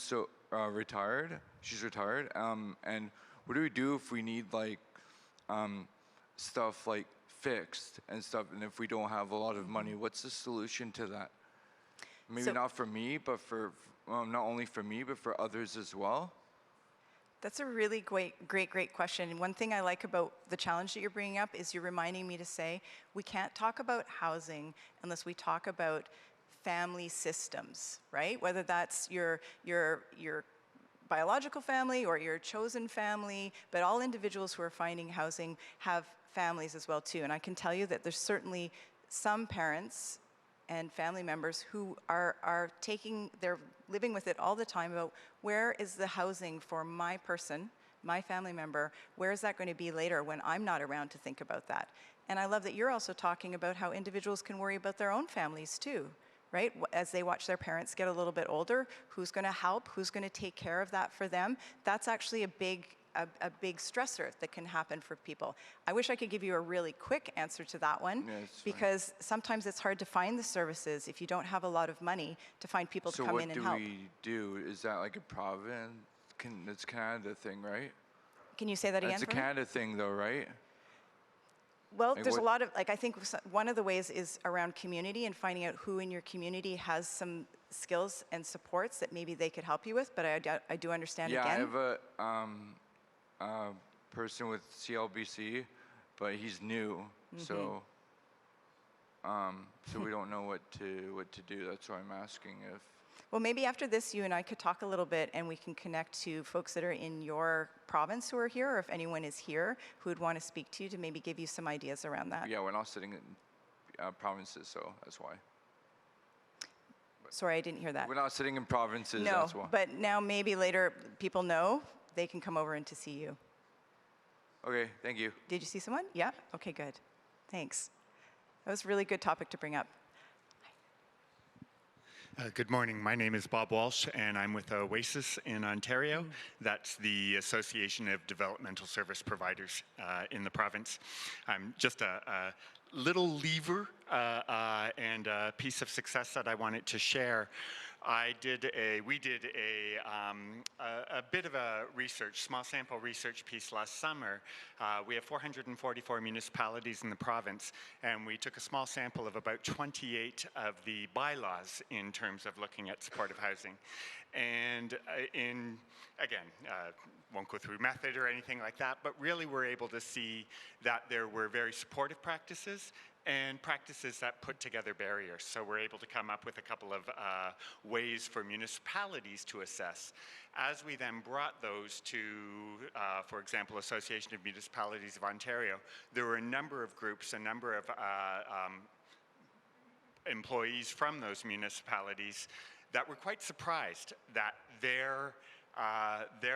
[SPEAKER 10] she's retired, and what do we do if we need, like, stuff, like, fixed and stuff, and if we don't have a lot of money? What's the solution to that? Maybe not for me, but for, not only for me, but for others as well?
[SPEAKER 3] That's a really great question. And one thing I like about the challenge that you're bringing up is you're reminding me to say, we can't talk about housing unless we talk about family systems, right? Whether that's your biological family or your chosen family, but all individuals who are finding housing have families as well too. And I can tell you that there's certainly some parents and family members who they're living with it all the time about, where is the housing for my person, my family member, where is that going to be later when I'm not around to think about that? And I love that you're also talking about how individuals can worry about their own families too, right? As they watch their parents get a little bit older, who's going to help, who's going to take care of that for them? That's actually a big stressor that can happen for people. I wish I could give you a really quick answer to that one, because sometimes it's hard to find the services if you don't have a lot of money to find people to come in and help.
[SPEAKER 10] So what do we do? Is that like a province? It's a Canada thing, right?
[SPEAKER 3] Can you say that again?
[SPEAKER 10] It's a Canada thing though, right?
[SPEAKER 3] Well, there's a lot of, like, I think one of the ways is around community and finding out who in your community has some skills and supports that maybe they could help you with, but I do understand again.
[SPEAKER 10] Yeah, I have a person with CLBC, but he's new, so we don't know what to do. That's why I'm asking if.
[SPEAKER 3] Well, maybe after this, you and I could talk a little bit, and we can connect to folks that are in your province who are here, or if anyone is here who would want to speak to you to maybe give you some ideas around that.
[SPEAKER 10] Yeah, we're not sitting in provinces, so that's why.
[SPEAKER 3] Sorry, I didn't hear that.
[SPEAKER 10] We're not sitting in provinces,
[SPEAKER 3] no,
[SPEAKER 10] that's why.
[SPEAKER 3] But now maybe later people know, they can come over and to see you.
[SPEAKER 10] Okay, thank you.
[SPEAKER 3] Did you see someone? Yeah? Okay, good. Thanks. That was a really good topic to bring up.
[SPEAKER 11] Good morning. My name is Bob Walsh, and I'm with OASIS in Ontario. That's the Association of Developmental Service Providers in the province. I'm just a little lever and a piece of success that I wanted to share. we did a bit of a small sample research piece last summer. We have 444 municipalities in the province, and we took a small sample of about 28 of the bylaws in terms of looking at supportive housing. And won't go through method or anything like that, but really we're able to see that there were very supportive practices and practices that put together barriers. So we're able to come up with a couple of ways for municipalities to assess. As we then brought those to, for example, Association of Municipalities of Ontario, there were a number of groups, a number of employees from those municipalities that were quite surprised that their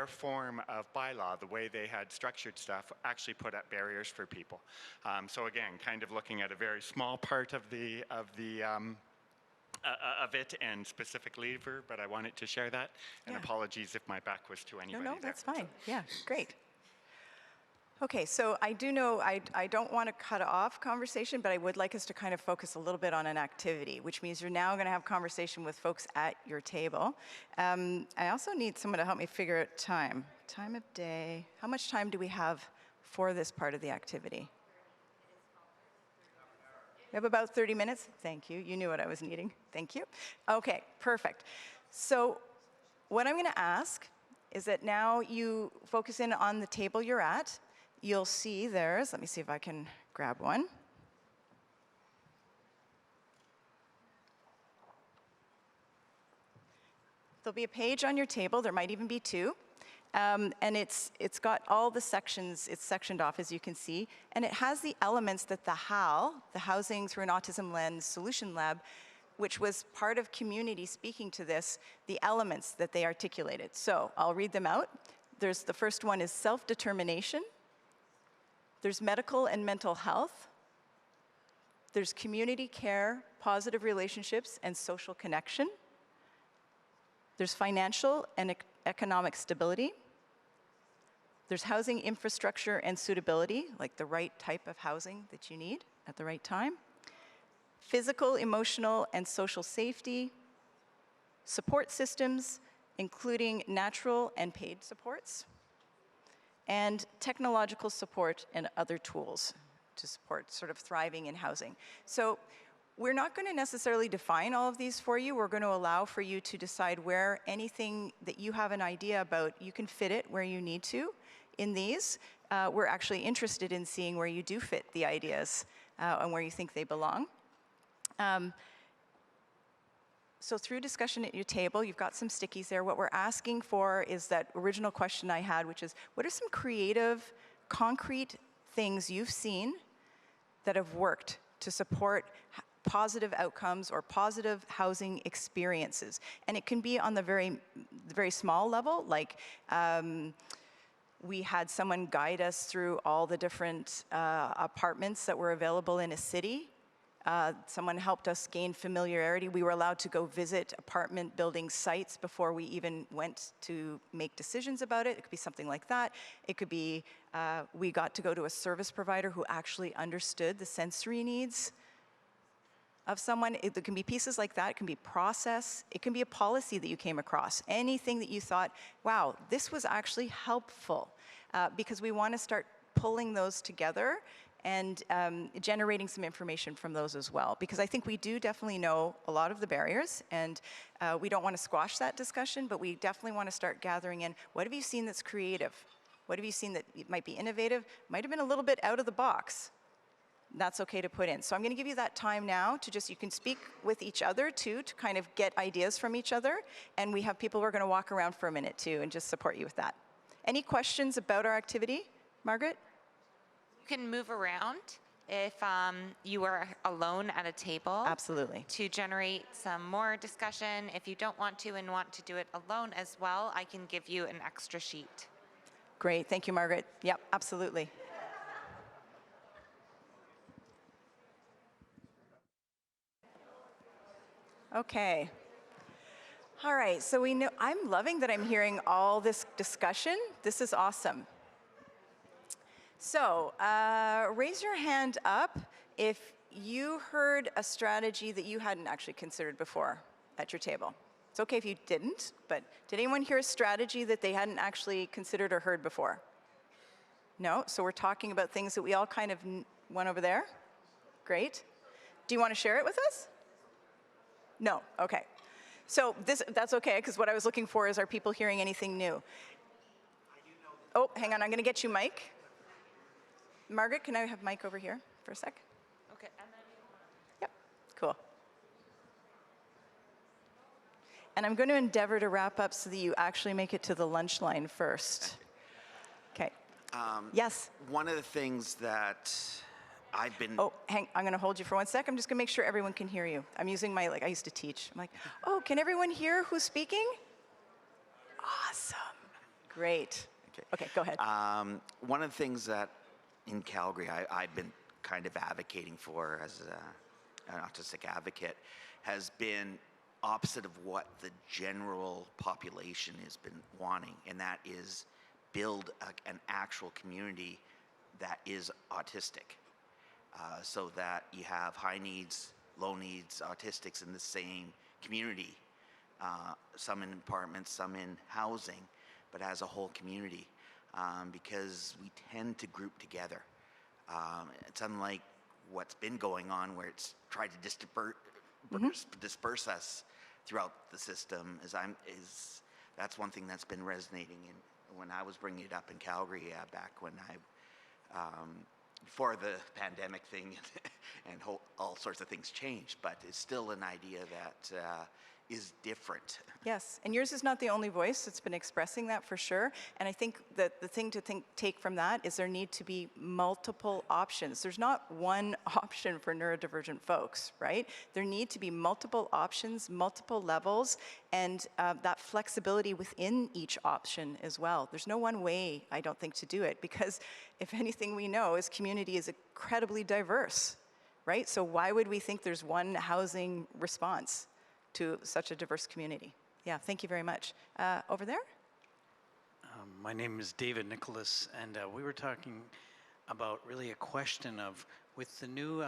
[SPEAKER 11] form of bylaw, the way they had structured stuff, actually put up barriers for people. So again, kind of looking at a very small part of it and specific lever, but I wanted to share that. And apologies if my back was to anybody.
[SPEAKER 3] No, that's fine. Yeah, great. Okay, so I do know I don't want to cut off conversation, but I would like us to kind of focus a little bit on an activity, which means you're now going to have conversation with folks at your table. I also need someone to help me figure out time of day. How much time do we have for this part of the activity? We have about 30 minutes. Thank you. You knew what I was needing. Thank you. Okay, perfect. So what I'm going to ask is that now you focus in on the table you're at. You'll see let me see if I can grab one. There'll be a page on your table, there might even be two, and it's got all the sections, it's sectioned off as you can see, and it has the elements that the HAL, the Housing Through an Autism Lens Solution Lab, which was part of community speaking to this, the elements that they articulated. So I'll read them out. The first one is self-determination. There's medical and mental health. There's community care, positive relationships, and social connection. There's financial and economic stability. There's housing infrastructure and suitability, like the right type of housing that you need at the right time. Physical, emotional, and social safety. Support systems, including natural and paid supports. And technological support and other tools to support sort of thriving in housing. So we're not going to necessarily define all of these for you. We're going to allow for you to decide where anything that you have an idea about, you can fit it where you need to in these. We're actually interested in seeing where you do fit the ideas and where you think they belong. So through discussion at your table, you've got some stickies there. What we're asking for is that original question I had, which is, what are some creative, concrete things you've seen that have worked to support positive outcomes or positive housing experiences? And it can be on the very small level, like we had someone guide us through all the different apartments that were available in a city. Someone helped us gain familiarity. We were allowed to go visit apartment building sites before we even went to make decisions about it. It could be something like that. It could be we got to go to a service provider who actually understood the sensory needs of someone. It can be pieces like that. It can be process. It can be a policy that you came across. Anything that you thought, wow, this was actually helpful, because we want to start pulling those together and generating some information from those as well. Because I think we do definitely know a lot of the barriers, and we don't want to squash that discussion, but we definitely want to start gathering in, what have you seen that's creative? What have you seen that might be innovative? Might have been a little bit out of the box. That's okay to put in. So I'm going to give you that time now to you can speak with each other too, to kind of get ideas from each other. And we have people who are going to walk around for a minute too and just support you with that. Any questions about our activity, Margaret?
[SPEAKER 6] You can move around if you are alone at a table.
[SPEAKER 3] Absolutely.
[SPEAKER 6] To generate some more discussion. If you don't want to and want to do it alone as well, I can give you an extra sheet.
[SPEAKER 3] Great, thank you, Margaret. Yep, absolutely. Okay. All right, so I'm loving that I'm hearing all this discussion. This is awesome. So raise your hand up if you heard a strategy that you hadn't actually considered before at your table. It's okay if you didn't, but did anyone hear a strategy that they hadn't actually considered or heard before? No? So we're talking about things that we all kind of went over there? Great. Do you want to share it with us? No? Okay. So that's okay, because what I was looking for is, are people hearing anything new? Oh, hang on, I'm going to get you Mike. Margaret, can I have Mike over here for a sec?
[SPEAKER 6] Okay, and then
[SPEAKER 3] Yep, cool. And I'm going to endeavor to wrap up so that you actually make it to the lunch line first. Okay. Yes?
[SPEAKER 12] One of the things that I've been...
[SPEAKER 3] Oh, I'm going to hold you for 1 sec. I'm just going to make sure everyone can hear you. I'm using my, I used to teach. I'm like, oh, can everyone hear who's speaking? Awesome. Great. Okay, go ahead.
[SPEAKER 12] One of the things that in Calgary I've been kind of advocating for as an autistic advocate has been opposite of what the general population has been wanting, and that is build an actual community that is autistic, so that you have high needs, low needs autistics in the same community, some in apartments, some in housing, but as a whole community, because we tend to group together. It's unlike what's been going on, where it's tried to disperse us throughout the system. That's one thing that's been resonating when I was bringing it up in Calgary back when before the pandemic thing and all sorts of things changed, but it's still an idea that is different.
[SPEAKER 3] Yes, and yours is not the only voice that's been expressing that, for sure. And I think that the thing to take from that is there need to be multiple options. There's not one option for neurodivergent folks, right? There need to be multiple options, multiple levels, and that flexibility within each option as well. There's no one way, I don't think, to do it, because if anything we know is community is incredibly diverse, right? So why would we think there's one housing response to such a diverse community? Yeah, thank you very much. Over there?
[SPEAKER 13] My name is David Nicholas, and we were talking about really a question of, with the new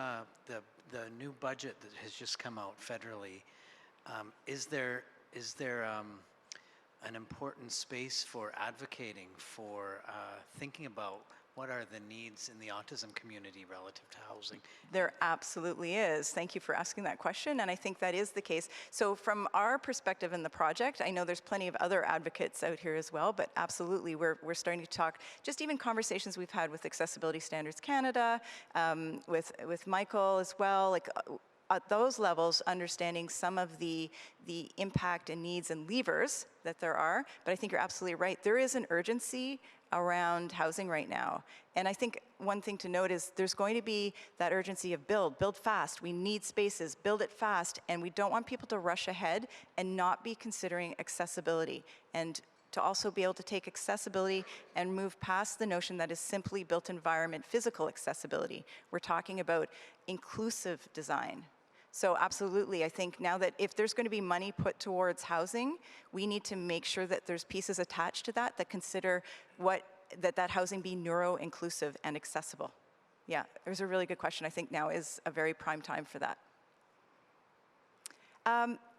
[SPEAKER 13] new budget that has just come out federally, is there an important space for advocating for thinking about what are the needs in the autism community relative to housing?
[SPEAKER 3] There absolutely is. Thank you for asking that question, and I think that is the case. So from our perspective in the project, I know there's plenty of other advocates out here as well, but absolutely we're starting to talk, just even conversations we've had with Accessibility Standards Canada, with Michael as well, like at those levels, understanding some of the impact and needs and levers that there are. But I think you're absolutely right. There is an urgency around housing right now. And I think one thing to note is there's going to be that urgency of build fast. We need spaces, build it fast. And we don't want people to rush ahead and not be considering accessibility. And to also be able to take accessibility and move past the notion that is simply built environment physical accessibility. We're talking about inclusive design. So absolutely, I think now that if there's going to be money put towards housing, we need to make sure that there's pieces attached to that that consider that housing be neuro-inclusive and accessible. Yeah, it was a really good question. I think now is a very prime time for that.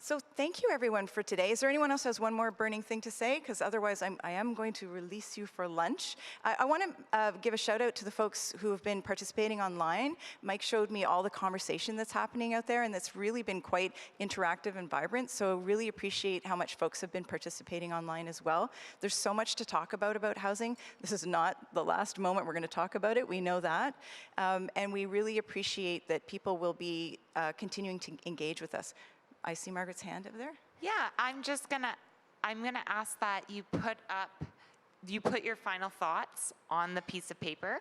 [SPEAKER 3] So thank you everyone for today. Is there anyone else who has one more burning thing to say? Because otherwise I am going to release you for lunch. I want to give a shout out to the folks who have been participating online. Mike showed me all the conversation that's happening out there, and that's really been quite interactive and vibrant. So really appreciate how much folks have been participating online as well. There's so much to talk about housing. This is not the last moment we're going to talk about it. We know that. And we really appreciate that people will be continuing to engage with us. I see Margaret's hand over there.
[SPEAKER 6] Yeah, I'm gonna ask that you put your final thoughts on the piece of paper,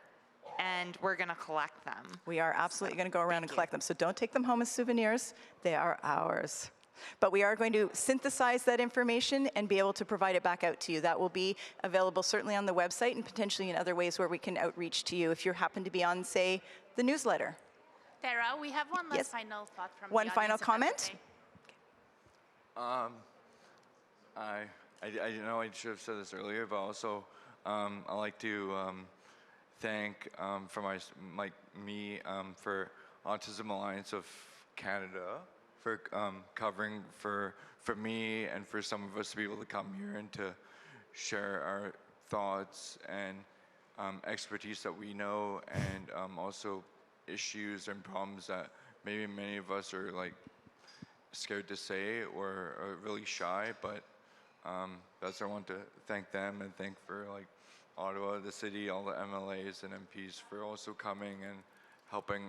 [SPEAKER 6] and we're gonna collect them.
[SPEAKER 3] We are absolutely going to go around and collect them. So don't take them home as souvenirs. They are ours. But we are going to synthesize that information and be able to provide it back out to you. That will be available certainly on the website and potentially in other ways where we can outreach to you if you happen to be on, say, the newsletter.
[SPEAKER 14] Tara, we have one last final thought from
[SPEAKER 3] One
[SPEAKER 14] the
[SPEAKER 3] final
[SPEAKER 14] audience, if that's
[SPEAKER 3] comment?
[SPEAKER 14] okay.
[SPEAKER 10] I know I should have said this earlier, but also I'd like to thank for Autism Alliance of Canada covering for me and for some of us to be able to come here and to share our thoughts and expertise that we know, and also issues and problems that maybe many of us are like scared to say or are really shy. But that's I want to thank them and thank for like Ottawa, the city, all the MLAs and MPs for also coming and helping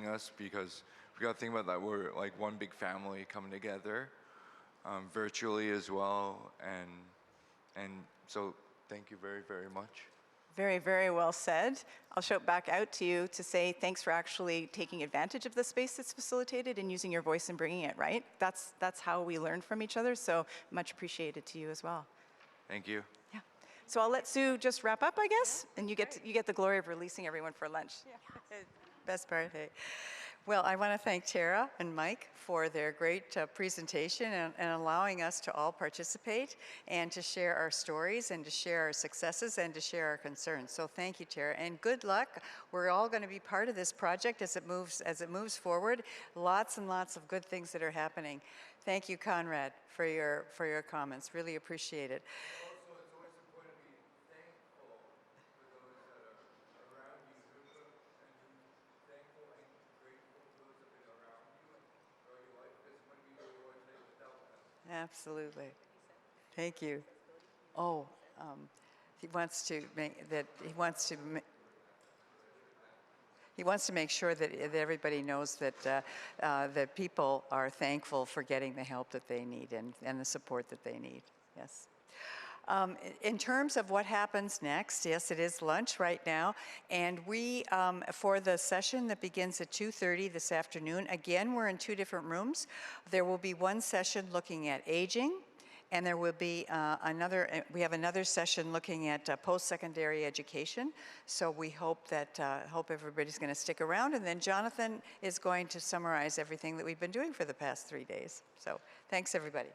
[SPEAKER 10] us, because we got to think about that. We're like one big family coming together virtually as well, and so thank you very, very much.
[SPEAKER 3] Very, very well said. I'll shout back out to you to say thanks for actually taking advantage of the space that's facilitated and using your voice and bringing it, right? That's how we learn from each other, so much appreciated to you as well.
[SPEAKER 10] Thank you.
[SPEAKER 3] Yeah. So I'll let Sue just wrap up, I guess, and you get the glory of releasing everyone for lunch.
[SPEAKER 1] Yeah. Best part, hey. Well, I want to thank Tara and Mike for their great presentation and allowing us to all participate and to share our stories and to share our successes and to share our concerns. So thank you, Tara, and good luck. We're all going to be part of this project as it moves forward. Lots and lots of good things that are happening. Thank you, Conrad, for your comments. Really appreciate it. Absolutely. Thank you. Oh, he wants to make that. He wants to make sure that everybody knows that that people are thankful for getting the help that they need and the support that they need. Yes. In terms of what happens next, yes, it is lunch right now, and we, for the session that begins at 2:30 this afternoon, again, we're in two different rooms. There will be one session looking at aging, and there will be we have another session looking at post-secondary education. So we hope that, hope everybody's gonna stick around, and then Jonathan is going to summarize everything that we've been doing for the past 3 days. So thanks, everybody.